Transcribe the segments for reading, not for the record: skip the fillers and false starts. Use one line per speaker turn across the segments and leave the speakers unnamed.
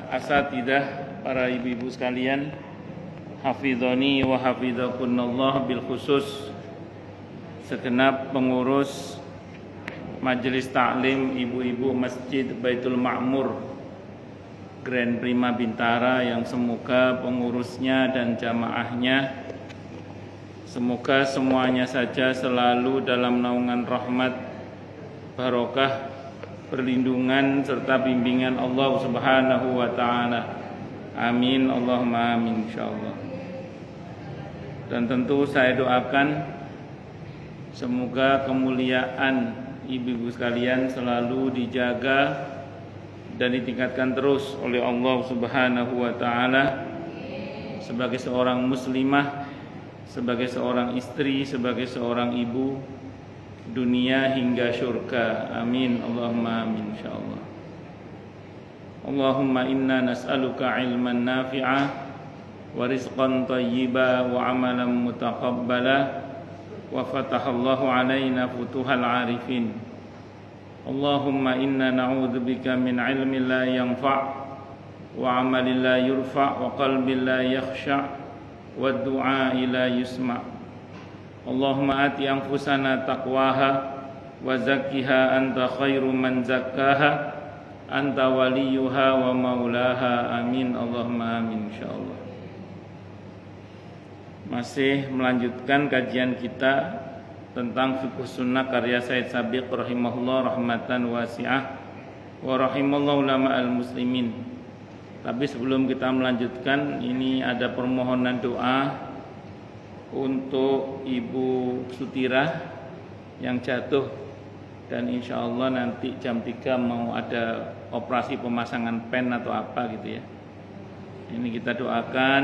asatidah, para ibu-ibu sekalian, hafizani wa hafizakunallah, bil khusus segenap pengurus Majelis Taklim ibu-ibu Masjid Baitul Ma'mur Grand Prima Bintara, yang semoga pengurusnya dan jamaahnya semoga semuanya saja selalu dalam naungan rahmat, barokah, perlindungan serta bimbingan Allah Subhanahu wa taala. Amin, Allahumma amin, insyaallah. Dan tentu saya doakan semoga kemuliaan ibu-ibu sekalian selalu dijaga dan ditingkatkan terus oleh Allah Subhanahu wa taala sebagai seorang muslimah, sebagai seorang istri, sebagai seorang ibu, dunia hingga syurga. Amin, Allahumma amin, insyaallah. Allahumma inna nas'aluka ilman nafi'a wa rizqan thayyiba wa amalan mutaqabbala wa fatahallahu alaina futuhal arifin. Allahumma inna na'udzubika min ilmin la yanfa' wa amalin la yurfa' wa qalbin la yakhsha' wa du'a la yusma'. Allahumma ati anfusana taqwaha wa zakkiha anta khairu man zakkaha anta waliyuha wa maulaha. Amin, Allahumma amin, insyaallah. Masih melanjutkan kajian kita tentang fiqh sunnah karya Said Sabiq rahimahullah rahmatan wasi'ah wa rahimallahu ulama al-muslimin. Tapi sebelum kita melanjutkan, ini ada permohonan doa untuk Ibu Sutira yang jatuh, dan insya Allah nanti jam 3 mau ada operasi pemasangan pen atau apa gitu ya. Ini kita doakan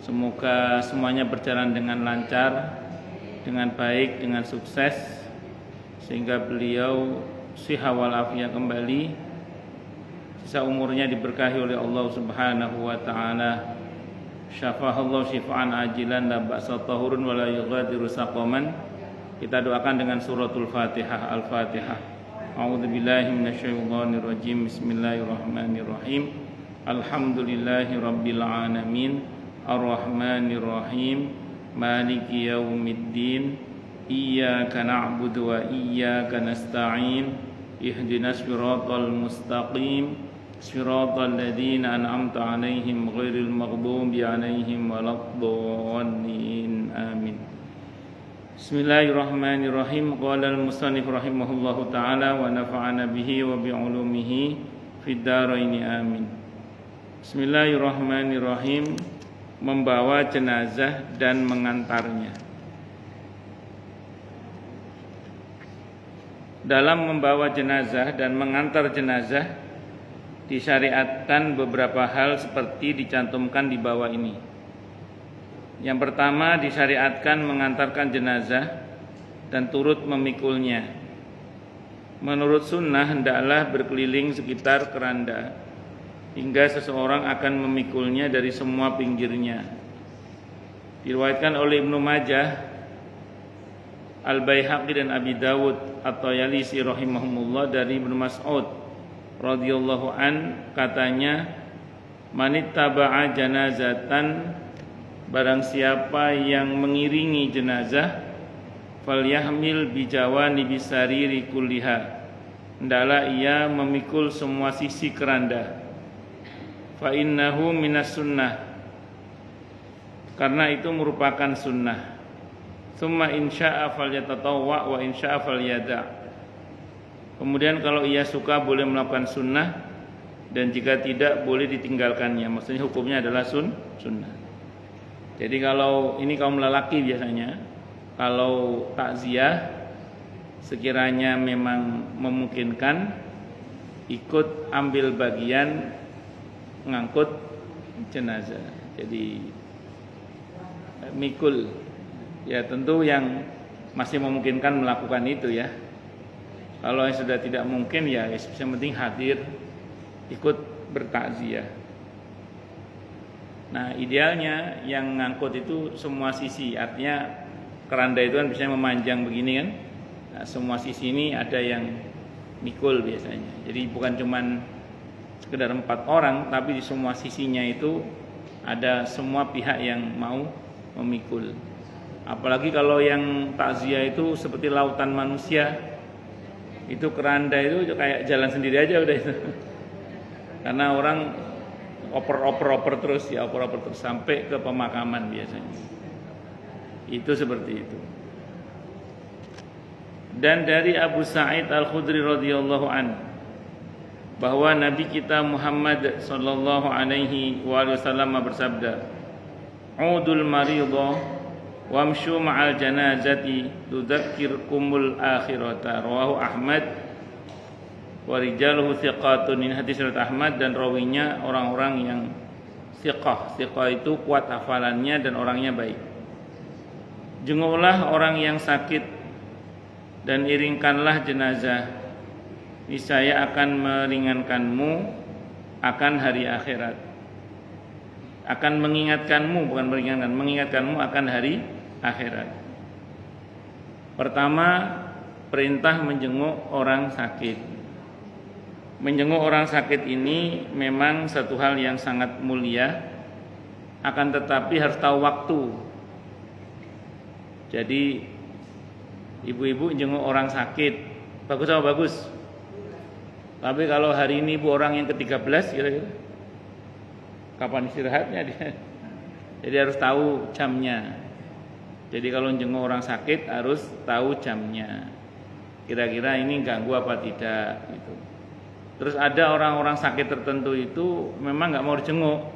semoga semuanya berjalan dengan lancar, dengan baik, dengan sukses, sehingga beliau shihah wal afiyah kembali, sisa umurnya diberkahi oleh Allah Subhanahu wa taala. Syafahallahu syifaan ajilan la ba'sa tahurun wa la yughadiru saqaman. Kita doakan dengan suratul Fatihah. Al-Fatihah. A'udzubillahi minasyaitonir rajim. Bismillahirrahmanirrahim. Alhamdulillahi rabbil alamin. Arrahmanir rahim. Maliki yaumiddin. Iyyaka na'budu wa iyyaka nasta'in. Ihdinas siratal mustaqim. Siratal ladzina an'amta 'alaihim ghairil maghdubi 'alaihim waladdallin. Amin. Bismillahirrahmanirrahim. Qala al-musannif rahimahullahu taala wa nafa'ana bihi wa bi 'ulumihi fid dharain. Amin. Bismillahirrahmanirrahim. Membawa jenazah dan mengantarnya. Dalam membawa jenazah dan mengantar jenazah disyariatkan beberapa hal seperti dicantumkan di bawah ini. Yang pertama, disyariatkan mengantarkan jenazah dan turut memikulnya. Menurut sunnah, hendaklah berkeliling sekitar keranda hingga seseorang akan memikulnya dari semua pinggirnya. Diriwayatkan oleh Ibnu Majah, Al-Baihaqi dan Abi Dawud atau Yalisi rahimahumullah dari Ibnu Mas'ud radhiyallahu an, katanya, manittaba'a janazatan, barang siapa yang mengiringi jenazah, falyahmil bijawani bisariri kulliha, hendaklah ia memikul semua sisi keranda. Fa innahu minas sunnah, karena itu merupakan sunnah. Tsumma insya'a falyatatawwa wa insya'a falyada'. Kemudian kalau ia suka boleh melakukan sunnah, dan jika tidak boleh ditinggalkannya. Maksudnya hukumnya adalah sunnah. Jadi kalau ini kaum lelaki biasanya, kalau takziah sekiranya memang memungkinkan, ikut ambil bagian ngangkut jenazah. Jadi mikul. Ya tentu yang masih memungkinkan melakukan itu ya. Kalau yang sudah tidak mungkin, ya yang penting hadir, ikut bertakziah. Nah, idealnya yang ngangkut itu semua sisi, artinya keranda itu kan biasanya memanjang begini kan. Nah, semua sisi ini ada yang mikul biasanya. Jadi bukan cuman sekedar 4 orang, tapi di semua sisinya itu ada semua pihak yang mau memikul. Apalagi kalau yang takziah itu seperti lautan manusia, itu keranda itu kayak jalan sendiri aja udah itu. Karena orang oper terus sampai ke pemakaman biasanya. Itu seperti itu. Dan dari Abu Sa'id Al-Khudri radhiyallahu an, bahwa Nabi kita Muhammad sallallahu alaihi wasallam bersabda, "Udul maridha wamshu ma'al janazati tudzakirkumul akhirata." Rawahu Ahmad wa rijaluhu thiqatun. Ini hadis riwayat Ahmad dan rawinya orang-orang yang thiqah. Thiqah itu kuat hafalannya dan orangnya baik. Jenguklah orang yang sakit dan iringkanlah jenazah, niscaya akan meringankanmu akan hari akhirat. Akan mengingatkanmu, bukan meringankan, mengingatkanmu akan hari akhirat. Pertama, perintah menjenguk orang sakit. Menjenguk orang sakit ini memang satu hal yang sangat mulia, akan tetapi harus tahu waktu. Jadi ibu-ibu jenguk orang sakit, bagus apa bagus? Tapi kalau hari ini ibu orang yang ke-13 kira-kira, kapan istirahatnya dia? Jadi harus tahu jamnya. Jadi kalau jenguk orang sakit harus tahu jamnya. Kira-kira ini ganggu apa tidak gitu. Terus ada orang-orang sakit tertentu itu memang nggak mau dijenguk.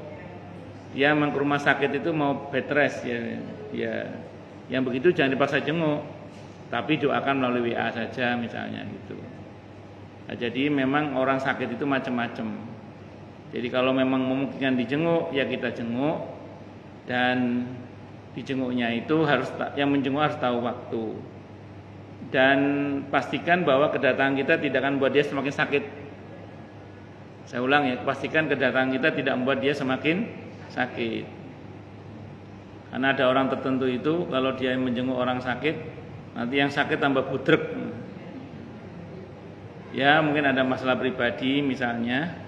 Dia ke rumah sakit itu mau bed rest ya. Yang begitu jangan dipaksa jenguk, tapi doakan melalui WA saja misalnya gitu. Nah, jadi memang orang sakit itu macam-macam. Jadi kalau memang memungkinkan dijenguk ya kita jenguk, dan dijenguknya itu yang menjenguk harus tahu waktu. Dan pastikan bahwa kedatangan kita tidak akan membuat dia semakin sakit. Saya ulang ya, pastikan kedatangan kita tidak membuat dia semakin sakit. Karena ada orang tertentu itu kalau dia menjenguk orang sakit, nanti yang sakit tambah budrek. Ya mungkin ada masalah pribadi misalnya,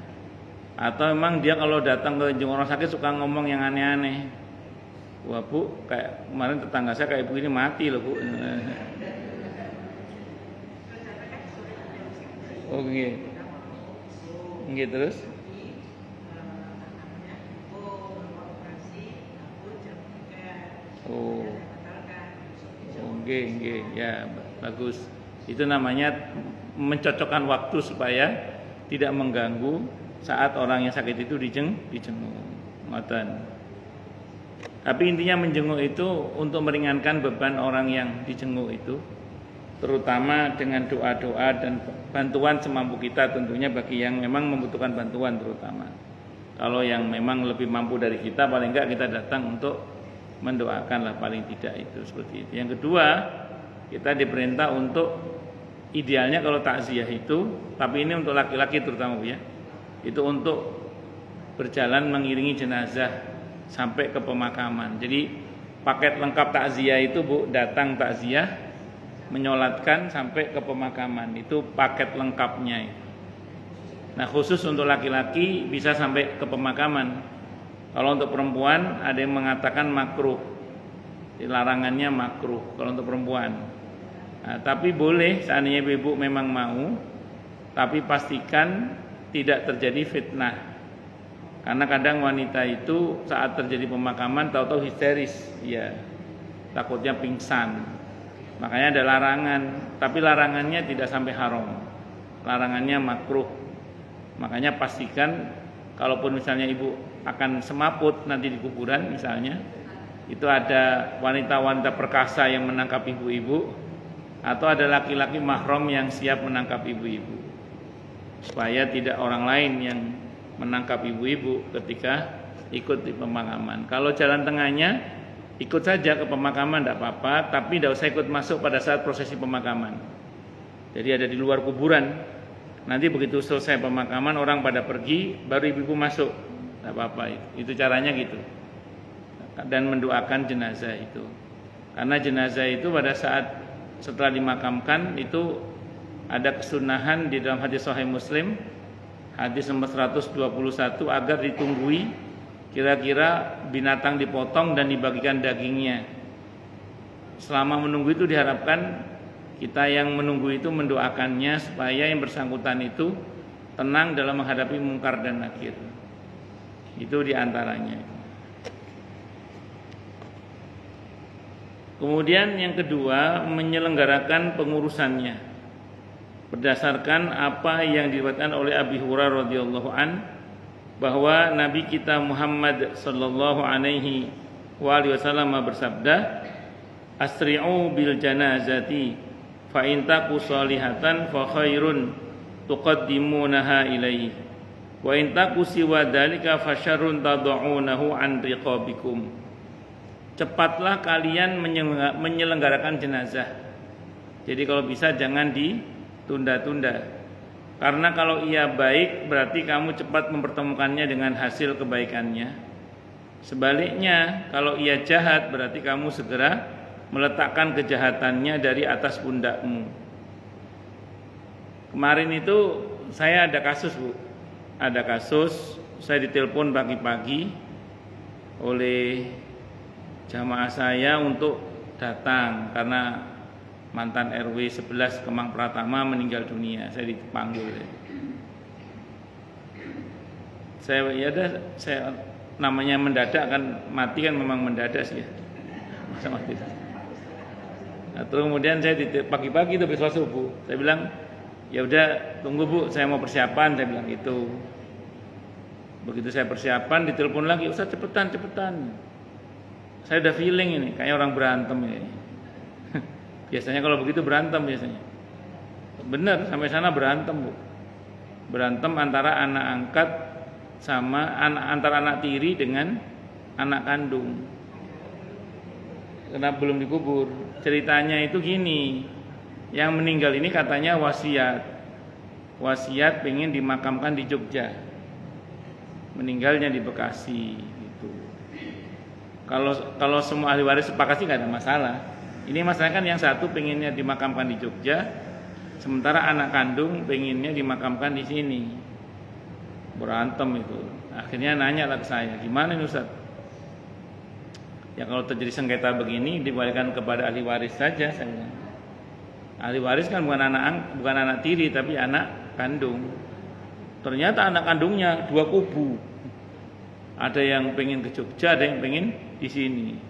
atau memang dia kalau datang ke jenguk orang sakit suka ngomong yang aneh-aneh. Wah bu, kayak kemarin tetangga saya kayak ibu ini mati loh bu. Oke, okay. Terus. Oh, oke, ya bagus. Itu namanya mencocokkan waktu supaya tidak mengganggu saat orang yang sakit itu dijenguk. Ngoten. Tapi intinya menjenguk itu untuk meringankan beban orang yang dijenguk itu, terutama dengan doa-doa dan bantuan semampu kita tentunya bagi yang memang membutuhkan bantuan terutama. Kalau yang memang lebih mampu dari kita, paling enggak kita datang untuk mendoakanlah paling tidak itu seperti itu. Yang kedua, kita diperintah untuk idealnya kalau takziah itu, tapi ini untuk laki-laki terutama Bu ya, itu untuk berjalan mengiringi jenazah sampai ke pemakaman. Jadi paket lengkap takziah itu Bu, datang takziah, menyolatkan sampai ke pemakaman, itu paket lengkapnya. Nah khusus untuk laki-laki bisa sampai ke pemakaman. Kalau untuk perempuan ada yang mengatakan makruh, larangannya makruh kalau untuk perempuan. Nah, tapi boleh seandainya ibu memang mau, tapi pastikan tidak terjadi fitnah. Karena kadang wanita itu saat terjadi pemakaman tahu-tahu histeris, ya takutnya pingsan. Makanya ada larangan, tapi larangannya tidak sampai haram. Larangannya makruh. Makanya pastikan kalaupun misalnya ibu akan semaput nanti di kuburan misalnya, itu ada wanita-wanita perkasa yang menangkap ibu-ibu, atau ada laki-laki mahram yang siap menangkap ibu-ibu, supaya tidak orang lain yang menangkap ibu-ibu ketika ikut di pemakaman. Kalau jalan tengahnya ikut saja ke pemakaman tidak apa-apa, tapi tidak usah ikut masuk pada saat prosesi pemakaman. Jadi ada di luar kuburan. Nanti begitu selesai pemakaman orang pada pergi, baru ibu-ibu masuk. Tidak apa-apa, itu caranya gitu. Dan mendoakan jenazah itu. Karena jenazah itu pada saat setelah dimakamkan itu ada kesunahan di dalam hadis Sahih Muslim, Hadis nomor 121 agar ditunggui kira-kira binatang dipotong dan dibagikan dagingnya. Selama menunggu itu diharapkan kita yang menunggu itu mendoakannya supaya yang bersangkutan itu tenang dalam menghadapi mungkar dan nakir. Itu diantaranya. Kemudian yang kedua, menyelenggarakan pengurusannya berdasarkan apa yang diriwayatkan oleh Abi Hurairah radhiyallahu an, bahwa Nabi kita Muhammad sallallahu alaihi wasallam bersabda, asri'u bil janazati fa in taku salihatan fa khairun tuqaddimunaha ilaihi wa in taku siwa dzalika fa syarrun tad'unahu an riqabikum. Cepatlah kalian menyelenggarakan jenazah. Jadi kalau bisa jangan ditunda-tunda. Karena kalau ia baik berarti kamu cepat mempertemukannya dengan hasil kebaikannya. Sebaliknya kalau ia jahat berarti kamu segera meletakkan kejahatannya dari atas pundakmu. Kemarin itu saya ada kasus, Bu. Ada kasus, saya ditelepon pagi-pagi oleh jamaah saya untuk datang karena mantan RW 11 Kemang Pratama meninggal dunia. Saya dipanggil. Saya namanya mendadak kan, mati kan memang mendadak sih ya. Masa mati. Nah, terus kemudian saya pagi-pagi itu besok subuh, saya bilang, ya udah tunggu Bu, saya mau persiapan, saya bilang gitu. Begitu saya persiapan, ditelepon lagi, Ustaz cepetan. Saya udah feeling ini, kayak orang berantem ini. Biasanya kalau begitu berantem biasanya. Bener, sampai sana berantem Bu. Berantem antara anak angkat sama antara anak tiri dengan anak kandung. Karena belum dikubur. Ceritanya itu gini, yang meninggal ini katanya wasiat pengen dimakamkan di Jogja, meninggalnya di Bekasi gitu. Kalau semua ahli waris sepakat sih nggak ada masalah. Ini masalahnya kan yang satu pengennya dimakamkan di Jogja, sementara anak kandung pengennya dimakamkan di sini. Berantem itu. Akhirnya nanya lah ke saya, gimana nih Ustaz? Ya kalau terjadi sengketa begini dikembalikan kepada ahli waris saja, saya bilang. Ahli waris kan bukan anak tiri tapi anak kandung. Ternyata anak kandungnya dua kubu. Ada yang pengen ke Jogja, ada yang pengen di sini.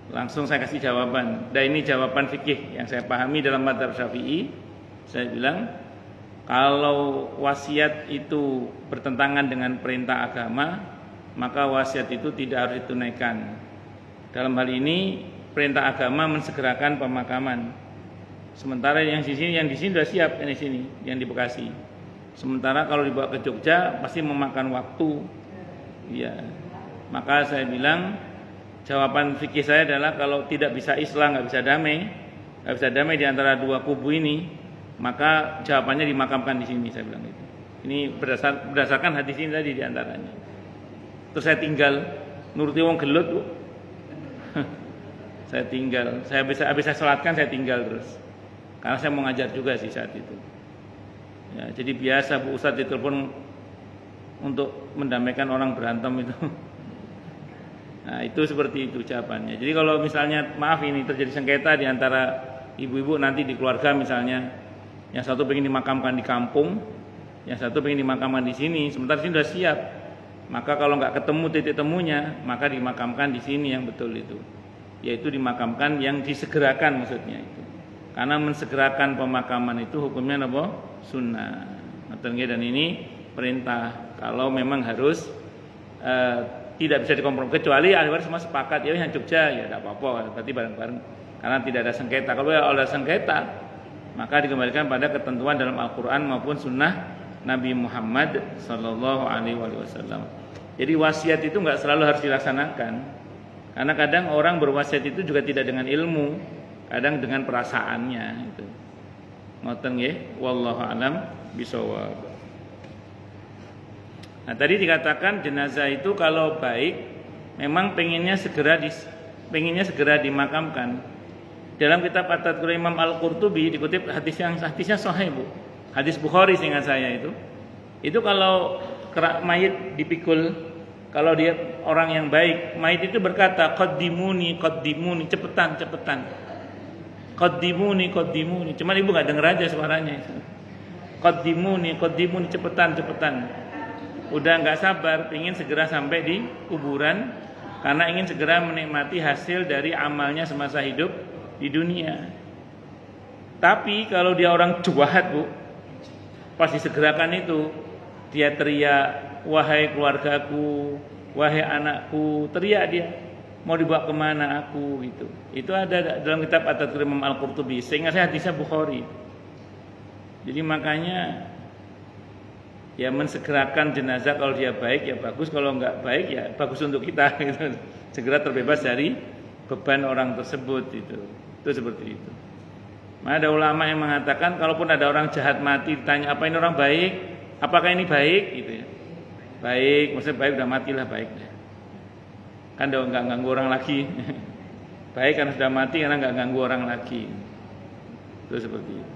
Langsung saya kasih jawaban. Dan ini jawaban fikih yang saya pahami dalam mazhab Syafi'i. Saya bilang, kalau wasiat itu bertentangan dengan perintah agama, maka wasiat itu tidak harus ditunaikan. Dalam hal ini perintah agama mensegerakan pemakaman. Sementara yang di sini sudah siap, yang di sini, yang di Bekasi. Sementara kalau dibawa ke Jogja pasti memakan waktu. Ya. Maka saya bilang jawaban fikih saya adalah kalau tidak bisa islah, nggak bisa damai di antara dua kubu ini, maka jawabannya dimakamkan di sini, saya bilang itu. Ini berdasarkan hadis ini tadi di antaranya. Terus saya tinggal nuruti wong gelut, Bu. Saya tinggal, habis saya sholatkan saya tinggal terus. Karena saya mau ngajar juga sih saat itu. Ya, jadi biasa Bu Ustadz ditelepon untuk mendamaikan orang berantem itu. Nah, itu seperti itu jawabannya. Jadi kalau misalnya maaf ini terjadi sengketa di antara ibu-ibu nanti di keluarga misalnya, yang satu pengen dimakamkan di kampung, yang satu pengen dimakamkan di sini, sementara sini sudah siap. Maka kalau nggak ketemu titik temunya, maka dimakamkan di sini yang betul itu. Yaitu dimakamkan yang disegerakan maksudnya itu. Karena mensegerakan pemakaman itu hukumnya apa? Sunnah. Dan ini perintah. Kalau memang harus tidak bisa dikompromi, kecuali ahli waris semua sepakat ya yang Jogja ya tidak apa-apa, berarti bareng-bareng karena tidak ada sengketa. Kalau ada sengketa maka dikembalikan pada ketentuan dalam Al-Quran maupun Sunnah Nabi Muhammad Sallallahu Alaihi Wasallam. Jadi wasiat itu nggak selalu harus dilaksanakan, karena kadang orang berwasiat itu juga tidak dengan ilmu, kadang dengan perasaannya itu. Ngoten nggih, wallahu alam bisawab. Nah, tadi dikatakan jenazah itu kalau baik memang pengennya segera dimakamkan. Dalam kitab At-Tadhkur Imam Al-Qurtubi dikutip hadisnya sahih, Bu. Hadis Bukhari seingat saya itu. Itu kalau mayit dipikul, kalau dia orang yang baik, mayit itu berkata, qaddimuni, qaddimuni, cepetan, cepetan. Qaddimuni, qaddimuni. Cuman ibu nggak denger aja suaranya itu. Qaddimuni, qaddimuni, cepetan, cepetan. Udah nggak sabar, ingin segera sampai di kuburan karena ingin segera menikmati hasil dari amalnya semasa hidup di dunia. Tapi kalau dia orang jahat, Bu, pas disegerakan itu dia teriak, wahai keluargaku, wahai anakku, teriak dia, mau dibawa kemana aku gitu. Itu ada dalam kitab At-Tadhkir Imam Al-Qurtubi. Seingat saya hadisnya Bukhari. Jadi makanya ya mensegerakan jenazah kalau dia baik ya bagus, kalau enggak baik ya bagus untuk kita gitu. Segera terbebas dari beban orang tersebut itu. Itu seperti itu. Ada ulama yang mengatakan kalaupun ada orang jahat mati ditanya apa ini orang baik, apakah ini baik gitu ya. Baik, maksudnya baik udah matilah baik. Kan udah enggak ganggu orang lagi. Baik karena sudah mati karena enggak ganggu orang lagi. Itu seperti itu.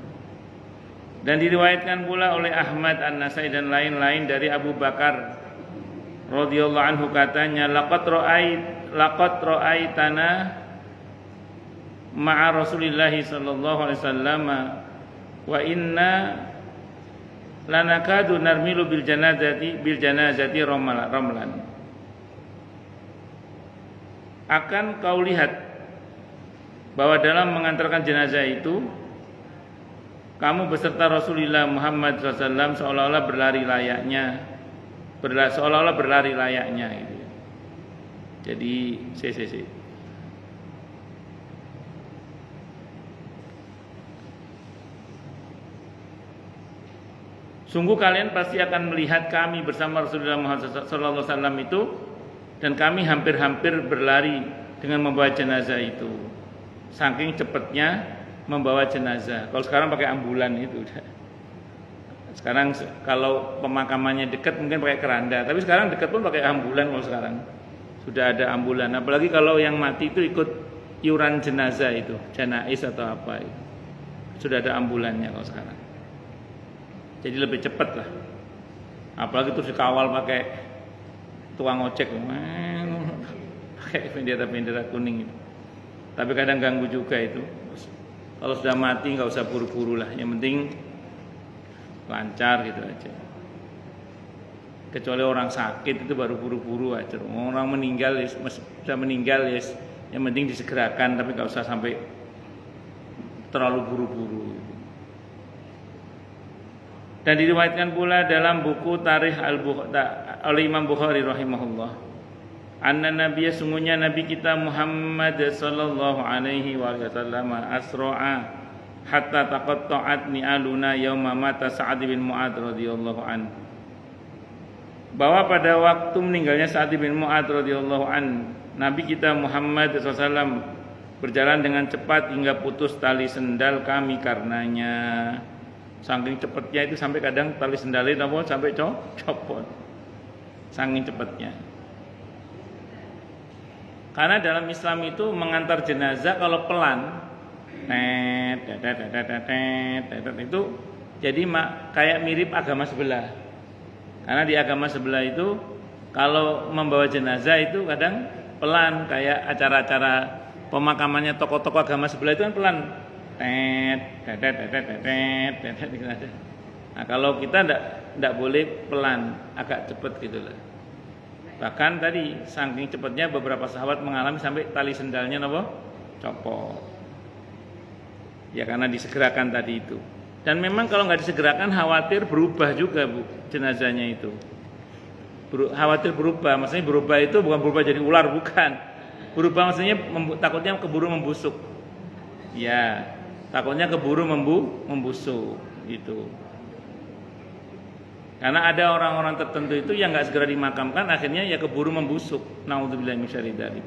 Dan diriwayatkan pula oleh Ahmad, An-Nasai dan lain-lain dari Abu Bakar radhiyallahu anhu katanya laqad ra'aitana ma'a Rasulillah sallallahu alaihi wasallam wa inna lanakadu narmilu bil janazati ramlan. Akan kau lihat bahwa dalam mengantarkan jenazah itu kamu beserta Rasulullah Muhammad SAW seolah-olah berlari layaknya, seolah-olah berlari layaknya gitu. Jadi, sungguh kalian pasti akan melihat kami bersama Rasulullah Muhammad SAW itu, dan kami hampir-hampir berlari dengan membawa jenazah itu. Saking cepatnya membawa jenazah. Kalau sekarang pakai ambulan itu udah. Sekarang kalau pemakamannya dekat mungkin pakai keranda, tapi sekarang dekat pun pakai ambulan kalau sekarang. Sudah ada ambulan. Apalagi kalau yang mati itu ikut iuran jenazah itu, janais atau apa itu. Sudah ada ambulannya kalau sekarang. Jadi lebih cepat lah. Apalagi terus dikawal pakai tukang ojek, pakai bendera-bendera kuning itu. Tapi kadang ganggu juga itu. Kalau sudah mati nggak usah buru-buru lah, yang penting lancar gitu aja. Kecuali orang sakit itu baru buru-buru aja. Orang meninggal ya, sudah meninggal ya, yang penting disegerakan, tapi nggak usah sampai terlalu buru-buru. Dan diriwayatkan pula dalam buku Tarikh oleh Imam Bukhari rahimahullah. Anna nabiyya sungguhnya nabi kita Muhammad sallallahu alaihi wasallam asra'a hatta taqatta'at ni'aluna yauma mata Sa'ad bin Mu'adz radhiyallahu an. Bahwa pada waktu meninggalnya Sa'ad bin Mu'adz radhiyallahu an, nabi kita Muhammad sallallahu alaihi wasallam berjalan dengan cepat hingga putus tali sendal kami karenanya. Saking cepatnya itu sampai kadang tali sendalnya sampai copot. Saking cepatnya. Karena dalam Islam itu mengantar jenazah kalau pelan, itu jadi kayak mirip agama sebelah. Karena di agama sebelah itu kalau membawa jenazah itu kadang pelan, kayak acara-acara pemakamannya tokoh-tokoh agama sebelah itu kan pelan. Nah, kalau kita enggak boleh pelan, agak cepat gitu lah. Bahkan tadi saking cepatnya beberapa sahabat mengalami sampai tali sendalnya copot. Ya karena disegerakan tadi itu. Dan memang kalau nggak disegerakan khawatir berubah juga Bu jenazahnya itu. Khawatir berubah, maksudnya berubah itu bukan berubah jadi ular, bukan. Berubah maksudnya takutnya keburu membusuk. Ya, takutnya keburu membusuk gitu. Karena ada orang-orang tertentu itu yang nggak segera dimakamkan, akhirnya ya keburu membusuk. Naudzubillahi min syarri dzalik.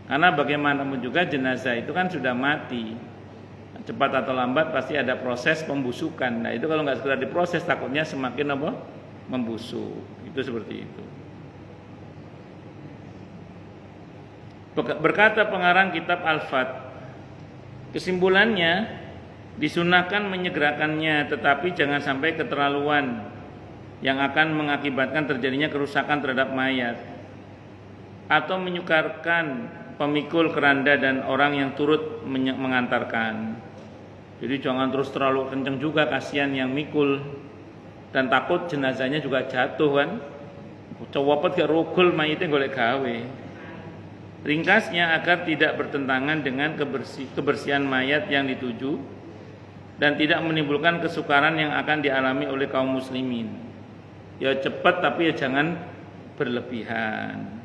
Karena bagaimanapun juga jenazah itu kan sudah mati. Cepat atau lambat pasti ada proses pembusukan. Nah itu kalau nggak segera diproses takutnya semakin membusuk. Itu seperti itu. Berkata pengarang kitab Al-Fat, kesimpulannya disunahkan menyegerakannya, tetapi jangan sampai keterlaluan. yang akan mengakibatkan terjadinya kerusakan terhadap mayat, atau menyukarkan pemikul keranda dan orang yang turut mengantarkan. Jadi jangan terus terlalu kenceng juga, kasihan yang mikul, dan takut jenazahnya juga jatuh kan. Cowopet gak rogol mayitnya golek gawe. Ringkasnya, agar tidak bertentangan dengan kebersihan mayat yang dituju dan tidak menimbulkan kesukaran yang akan dialami oleh kaum muslimin. Ya cepat tapi ya jangan berlebihan.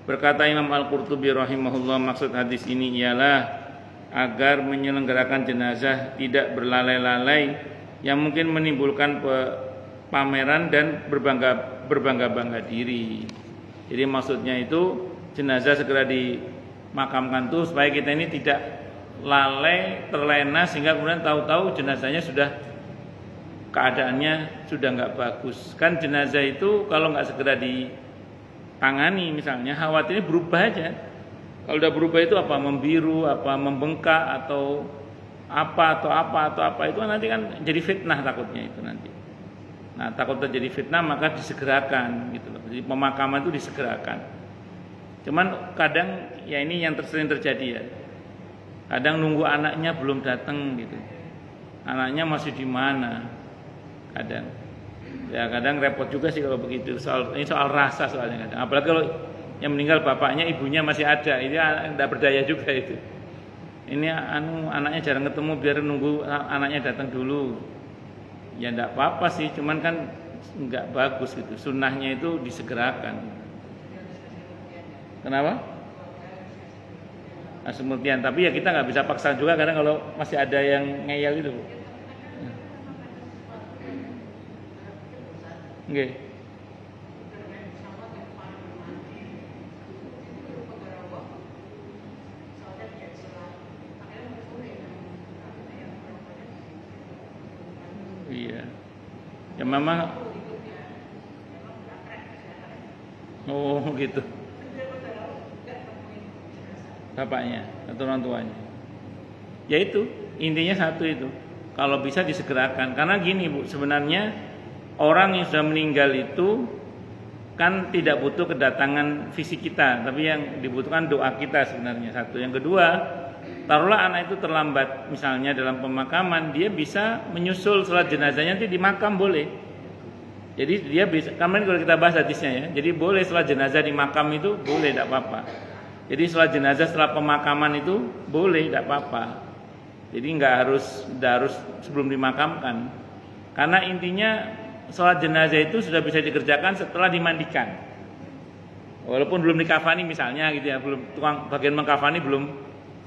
Berkata Imam Al-Qurtubi rahimahullah, maksud hadis ini ialah agar menyelenggarakan jenazah tidak berlalai-lalai yang mungkin menimbulkan pameran dan berbangga-bangga diri. Jadi maksudnya itu jenazah segera dimakamkan tuh supaya kita ini tidak lalai, terlena, sehingga kemudian tahu-tahu jenazahnya sudah keadaannya sudah nggak bagus. Kan jenazah itu kalau nggak segera ditangani misalnya, khawatirnya berubah aja. Kalau udah berubah itu apa, membiru, apa membengkak, atau apa itu nanti kan jadi fitnah, takutnya itu nanti. Nah, takut terjadi fitnah maka disegerakan gitu loh. Jadi pemakaman itu disegerakan. Cuman kadang ya ini yang sering terjadi ya. Kadang nunggu anaknya belum datang gitu. Anaknya masih di mana? Kadang. Ya kadang repot juga sih kalau begitu. Ini soal rasa soalnya kadang. Apalagi kalau yang meninggal bapaknya, ibunya masih ada. Ini tidak berdaya juga itu. Ini anaknya jarang ketemu, biar nunggu anaknya datang dulu. Ya tidak apa-apa sih, cuman kan nggak bagus gitu. Sunnahnya itu disegerakan. Kenapa? Semutian, tapi ya kita nggak bisa paksa juga kadang kalau masih ada yang ngeyel itu. Nggih. Iya. Ya memang. Oh gitu. Bapaknya atau orang tuanya. Ya itu, intinya satu itu. Kalau bisa disegerakan. Karena gini Bu, sebenarnya orang yang sudah meninggal itu kan tidak butuh kedatangan fisik kita, tapi yang dibutuhkan doa kita sebenarnya satu. Yang kedua, taruhlah anak itu terlambat misalnya dalam pemakaman, dia bisa menyusul sholat jenazahnya nanti di makam boleh. Jadi dia bisa, kemarin kalau kita bahas hadisnya ya, jadi boleh sholat jenazah di makam itu boleh, tidak apa-apa. Jadi sholat jenazah setelah pemakaman itu boleh, tidak apa-apa. Jadi nggak harus sebelum dimakamkan. Karena intinya sholat jenazah itu sudah bisa dikerjakan setelah dimandikan. Walaupun belum dikafani misalnya gitu ya, belum tukang bagian mengkafani belum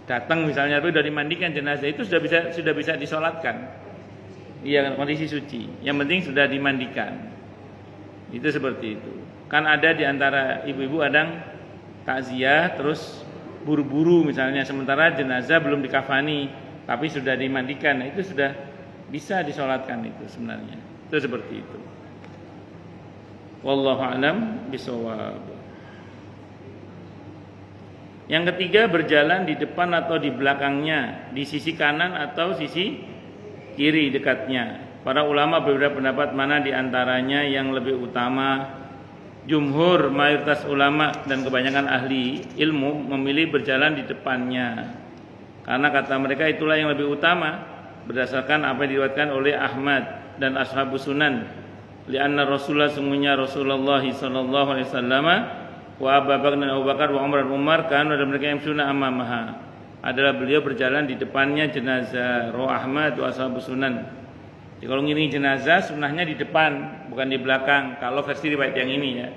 datang misalnya, tapi sudah dimandikan jenazah itu sudah bisa disolatkan. Iya, kondisi suci. Yang penting sudah dimandikan. Itu seperti itu. Kan ada di antara ibu-ibu ada takziah terus buru-buru misalnya, sementara jenazah belum dikafani tapi sudah dimandikan. Nah, itu sudah bisa disolatkan itu sebenarnya. Itu seperti itu. Wallahu a'lam bishawab. Yang ketiga, berjalan di depan atau di belakangnya, di sisi kanan atau sisi kiri dekatnya. Para ulama berbeda pendapat mana di antaranya yang lebih utama. Jumhur, mayoritas ulama dan kebanyakan ahli ilmu memilih berjalan di depannya. Karena kata mereka itulah yang lebih utama berdasarkan apa yang diriwayatkan oleh Ahmad dan ashabus sunan. Lianna Rasulullah, sungguhnya Rasulullah sallallahu alaihi wasallam wa Abu Bakar dan Abu Bakar wa Umar kan ada mereka yang sunnah amamaha, adalah beliau berjalan di depannya jenazah. Rawi Ahmad wa ashabus sunan. Jadi kalau ngiringi jenazah sunnahnya di depan, bukan di belakang. Kalau versi riwayat yang ini ya.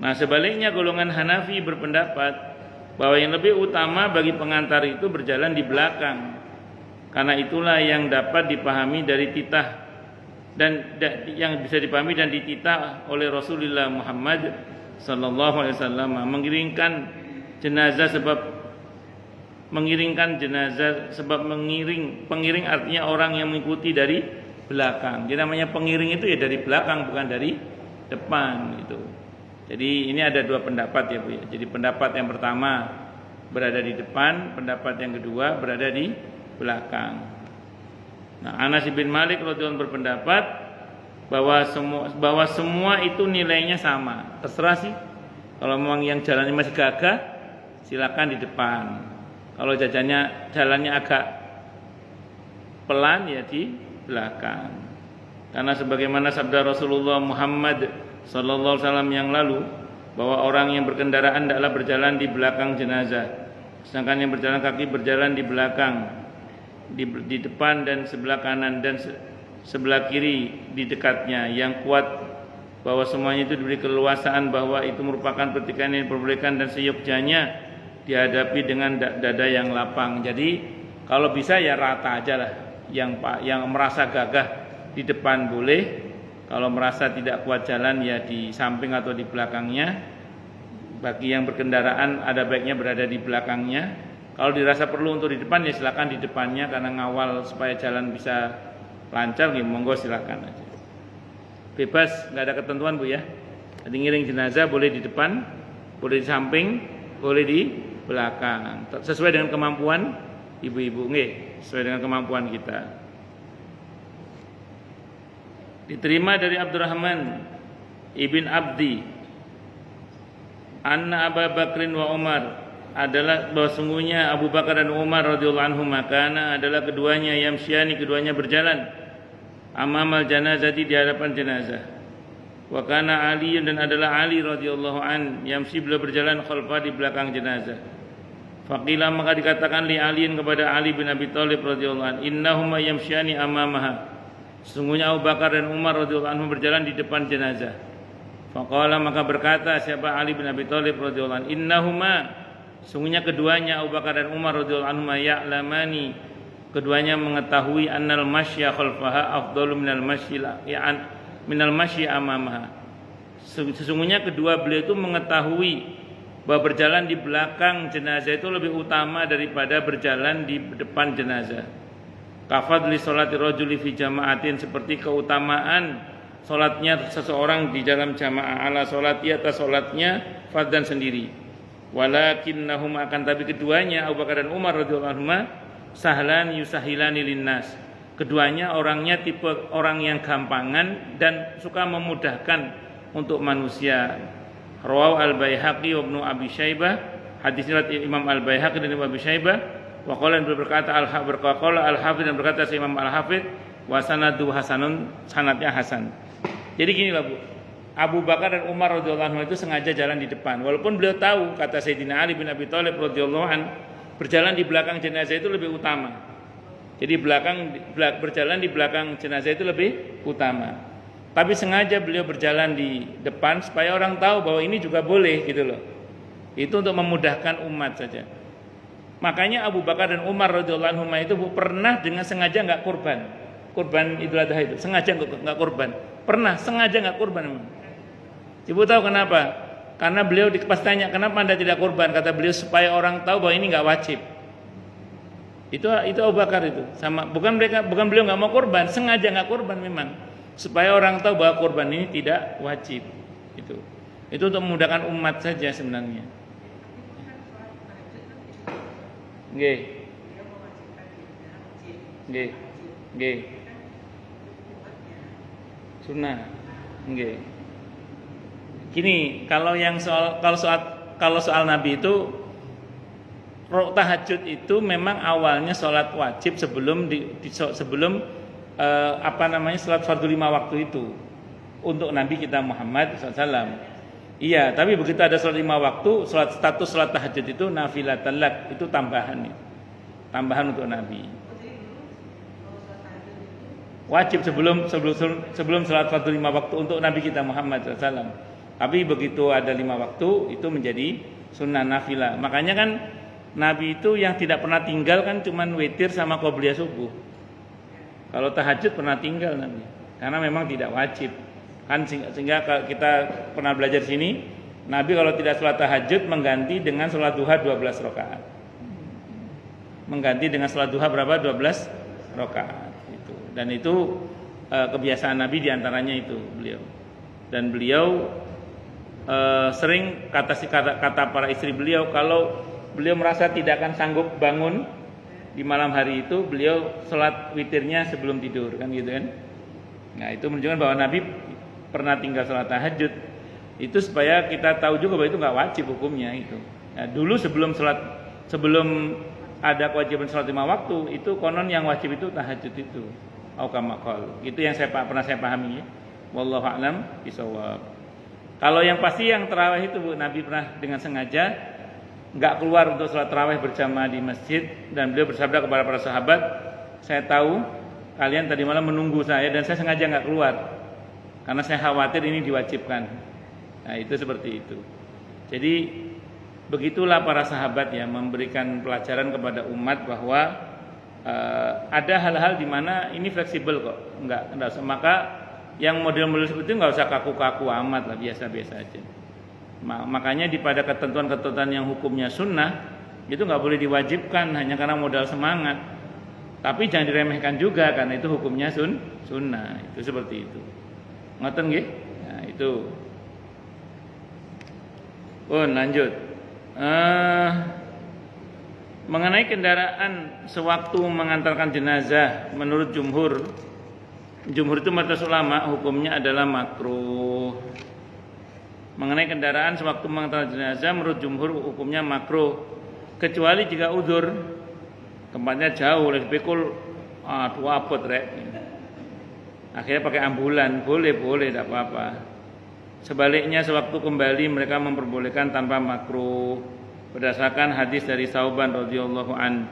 Nah sebaliknya golongan Hanafi berpendapat bahwa yang lebih utama bagi pengantar itu berjalan di belakang. Karena itulah yang dapat dipahami dari titah dan yang bisa dipahami dan dititah oleh Rasulullah Muhammad sallallahu alaihi wasallam, mengiringkan jenazah sebab pengiring artinya orang yang mengikuti dari belakang. Jadi namanya pengiring itu ya dari belakang, bukan dari depan gitu. Jadi ini ada dua pendapat ya Bu ya. Jadi pendapat yang pertama berada di depan, pendapat yang kedua berada di belakang. Nah, Anas bin Malik radhiyallahu anhu berpendapat bahwa semua itu nilainya sama. Terserah sih. Kalau memang yang jalannya masih gagah, silakan di depan. Kalau jalannya agak pelan ya di belakang. Karena sebagaimana sabda Rasulullah Muhammad sallallahu alaihi wasallam yang lalu, bahwa orang yang berkendaraan hendaklah berjalan di belakang jenazah, sedangkan yang berjalan kaki berjalan di belakang, di depan dan sebelah kanan dan sebelah kiri di dekatnya. Yang kuat bahwa semuanya itu diberi keleluasaan, bahwa itu merupakan pertikaian yang diperbolehkan dan seyogyanya dihadapi dengan dada yang lapang. Jadi kalau bisa ya rata aja lah. Yang merasa gagah di depan boleh, kalau merasa tidak kuat jalan ya di samping atau di belakangnya. Bagi yang berkendaraan ada baiknya berada di belakangnya. Kalau dirasa perlu untuk di depan ya silakan di depannya, karena ngawal supaya jalan bisa lancar ya monggo silakan aja. Bebas, nggak ada ketentuan Bu ya. Jadi ngiring jenazah boleh di depan, boleh di samping, boleh di belakang. Sesuai dengan kemampuan ibu-ibu nggih, sesuai dengan kemampuan kita. Diterima dari Abdurrahman ibn Abdi, anna Abu Bakrin wa Umar, adalah bahwa sungguhnya Abu Bakar dan Umar radhiyallahu anhum makana adalah keduanya yamsyani, keduanya berjalan amamal janazati di hadapan jenazah. Wa kana Ali, dan adalah Ali radhiyallahu an yamsi, beliau berjalan khalfa di belakang jenazah. Faqila, maka dikatakan li Ali, kepada Ali bin Abi Thalib radhiyallahu an, innahuma yamsyani amamaha, sesungguhnya Abu Bakar dan Umar radhiyallahu anhum berjalan di depan jenazah. Faqala, maka berkata siapa Ali bin Abi Thalib radhiyallahu an, innahuma, sungguhnya keduanya Abu Bakar dan Umar radhiyallahu anhum ya'lamani, keduanya mengetahui annal masya khalfaha afdalu minal masyi amamaha. Sesungguhnya kedua beliau itu mengetahui bahwa berjalan di belakang jenazah itu lebih utama daripada berjalan di depan jenazah. Kafadli sholati rajuli fi jama'atin, seperti keutamaan sholatnya seseorang di dalam jamaah, ala sholati atas sholatnya fardhan sendiri. Walakinnahum, akan tapi keduanya Abu Bakar dan Umar radhiyallahu anhuma sahlan yusahilani linnas, keduanya orangnya tipe orang yang gampangan dan suka memudahkan untuk manusia. Rawahu al-Baihaqi wa Ibnu Abi Syaibah, hadis riwayat Imam al-Baihaqi dan Ibnu Abi Syaibah. Wa qala, berkata al-Hafidz, dan berkata Imam al-Hafidz, wa sanadu hasanun, sanadnya hasan. Jadi gini lah Bu, Abu Bakar dan Umar radhiyallahu anhu itu sengaja jalan di depan, walaupun beliau tahu, kata Sayyidina Ali bin Abi Thalib radhiyallahu an, berjalan di belakang jenazah itu lebih utama. Jadi berjalan di belakang jenazah itu lebih utama. Tapi sengaja beliau berjalan di depan supaya orang tahu bahwa ini juga boleh gitu loh. Itu untuk memudahkan umat saja. Makanya Abu Bakar dan Umar radhiyallahu anhum itu pernah dengan sengaja nggak kurban Idul Adha itu, sengaja nggak kurban. Pernah sengaja nggak kurban memang. Ibu tahu kenapa? Karena beliau pas tanya, kenapa Anda tidak kurban? Kata beliau, supaya orang tahu bahwa ini nggak wajib. Itu Abu Bakar itu. Sama, bukan beliau nggak mau kurban, sengaja nggak kurban memang, supaya orang tahu bahwa kurban ini tidak wajib. Itu untuk memudahkan umat saja sebenarnya. Nggih. Sunnah. Nggih. Gini, kalau soal Nabi itu tahajud itu memang awalnya sholat wajib sebelum sholat fardu 5 waktu itu untuk Nabi kita Muhammad SAW. Iya, tapi begitu ada sholat 5 waktu, status sholat tahajud itu nafilatan lak, itu tambahan untuk Nabi. Wajib sebelum sholat fardu 5 waktu untuk Nabi kita Muhammad SAW. Tapi begitu ada 5 waktu itu menjadi sunnah nafilah. Makanya kan Nabi itu yang tidak pernah tinggal kan cuman witir sama qobliyah subuh. Kalau tahajud pernah tinggal Nabi, karena memang tidak wajib. Kan sehingga kita pernah belajar sini, Nabi kalau tidak sholat tahajud mengganti dengan sholat duha 12 rakaat. Mengganti dengan sholat duha berapa? 12 rakaat. Dan itu kebiasaan Nabi diantaranya itu beliau. Dan beliau sering kata para istri beliau, kalau beliau merasa tidak akan sanggup bangun di malam hari itu, beliau sholat witirnya sebelum tidur, kan gitu kan? Nah, itu menunjukkan bahwa Nabi pernah tinggal sholat tahajud. Itu supaya kita tahu juga bahwa itu nggak wajib hukumnya itu. Nah, dulu sebelum ada kewajiban sholat 5 waktu, itu konon yang wajib itu tahajud itu. Aukamakol. Itu yang pernah saya pahami ya. Wallahu a'lam bishawab. Kalau yang pasti yang tarawih itu Bu, Nabi pernah dengan sengaja nggak keluar untuk sholat tarawih berjamaah di masjid, dan beliau bersabda kepada para sahabat, saya tahu kalian tadi malam menunggu saya dan saya sengaja nggak keluar karena saya khawatir ini diwajibkan. Nah, itu seperti itu. Jadi begitulah para sahabat ya, memberikan pelajaran kepada umat bahwa ada hal-hal di mana ini fleksibel kok, enggak usah. Maka yang model-model seperti itu nggak usah kaku-kaku amat lah, biasa-biasa aja. Makanya pada ketentuan-ketentuan yang hukumnya sunnah itu nggak boleh diwajibkan hanya karena modal semangat. Tapi jangan diremehkan juga karena itu hukumnya sunnah. Itu seperti itu. Ngoten nggih? Nah, itu. Lanjut. Mengenai kendaraan sewaktu mengantarkan jenazah, menurut jumhur itu mayoritas ulama hukumnya adalah makruh. Mengenai kendaraan sewaktu mengantarkan jenazah, menurut jumhur hukumnya makruh, kecuali jika udzur, tempatnya jauh, lebih pikul, tua apot rek. Akhirnya pakai ambulan, boleh, tidak apa-apa. Sebaliknya sewaktu kembali mereka memperbolehkan tanpa makruh, berdasarkan hadis dari Sauban radhiyallahu an.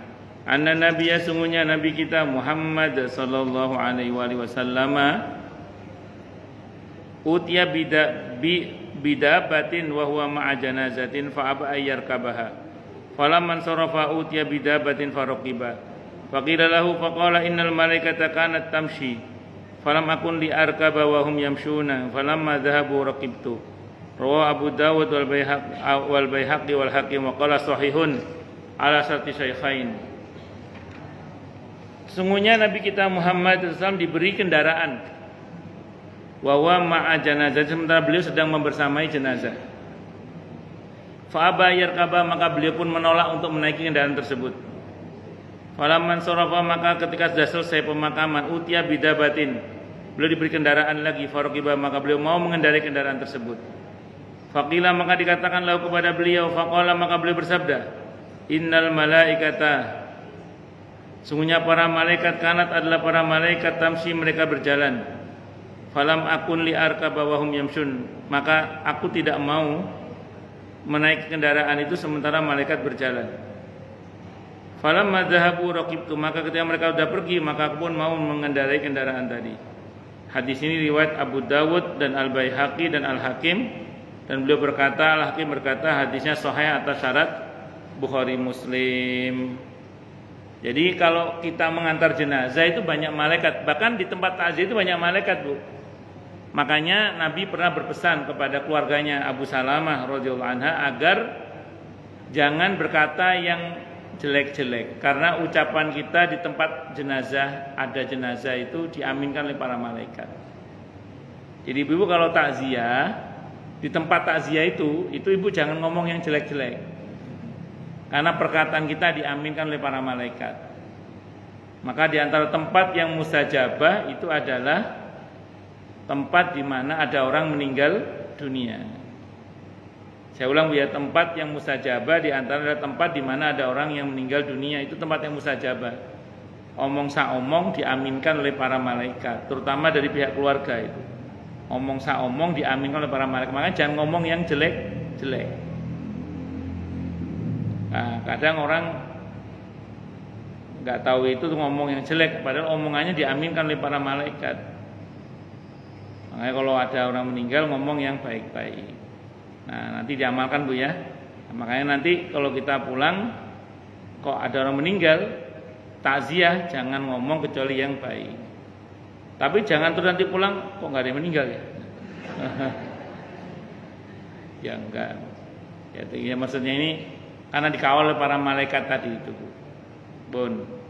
Anna nabiyya, sungguhnya nabi kita Muhammad sallallahu alaihi wasallam utiya bidabatin wa huwa ma'a janazatin fa aba ayyarkabaha. Falamman sarafa utiya bidabatin faraqiba. Faqila lahu faqala innal malaikata kanat tamshi. Falam akun li arkaba wa hum yamshuna. Falamma dhahabu raqibtu. Rawahu Abu Dawud wal Baihaqi wal Hakim wa qala sahihun ala syarti syaikhain. Sungguhnya Nabi kita Muhammad SAW diberi kendaraan, wawa ma'a janazah, sementara beliau sedang membersamai jenazah. Fa'aba yarkaba, maka beliau pun menolak untuk menaiki kendaraan tersebut. Falamman sarafa, maka ketika sudah selesai pemakaman, utiya bidabatin, beliau diberi kendaraan lagi. Faroqiba, maka beliau mau mengendarai kendaraan tersebut. Faqila, maka dikatakan lalu kepada beliau, faqala, maka beliau bersabda, innal malaikata, sungguhnya para malaikat, kanat adalah para malaikat, tamsi, mereka berjalan. Falam akun li arkaba wa hum yamshun, maka aku tidak mau menaiki kendaraan itu sementara malaikat berjalan. Falam madzahabu raqibtu, maka ketika mereka sudah pergi, maka aku pun mau mengendarai kendaraan tadi. Hadis ini riwayat Abu Dawud dan Al Baihaqi dan Al Hakim, dan beliau berkata, Al Hakim berkata hadisnya sahih atas syarat Bukhari Muslim. Jadi kalau kita mengantar jenazah itu banyak malaikat, bahkan di tempat takziah itu banyak malaikat, Bu. Makanya Nabi pernah berpesan kepada keluarganya Abu Salamah radhiyallahu anha agar jangan berkata yang jelek-jelek, karena ucapan kita di tempat jenazah, ada jenazah itu diaminkan oleh para malaikat. Jadi ibu kalau takziah, di tempat takziah itu ibu jangan ngomong yang jelek-jelek, karena perkataan kita diaminkan oleh para malaikat. Maka di antara tempat yang mustajabah itu adalah tempat di mana ada orang meninggal dunia. Saya ulang ya, tempat yang mustajabah di antara tempat di mana ada orang yang meninggal dunia, itu tempat yang mustajabah. Omong saomong diaminkan oleh para malaikat, terutama dari pihak keluarga itu. Omong saomong diaminkan oleh para malaikat. Makanya jangan ngomong yang jelek-jelek. Nah, kadang orang nggak tahu itu tuh ngomong yang jelek, padahal omongannya diaminkan oleh para malaikat. Makanya kalau ada orang meninggal ngomong yang baik-baik. Nah, nanti diamalkan Bu ya. Nah, makanya nanti kalau kita pulang kok ada orang meninggal, takziah jangan ngomong kecuali yang baik. Tapi jangan terus nanti pulang kok nggak ada yang meninggal ya. Ya enggak. Ya maksudnya ini karena dikawal oleh para malaikat tadi itu, Bu. Bun.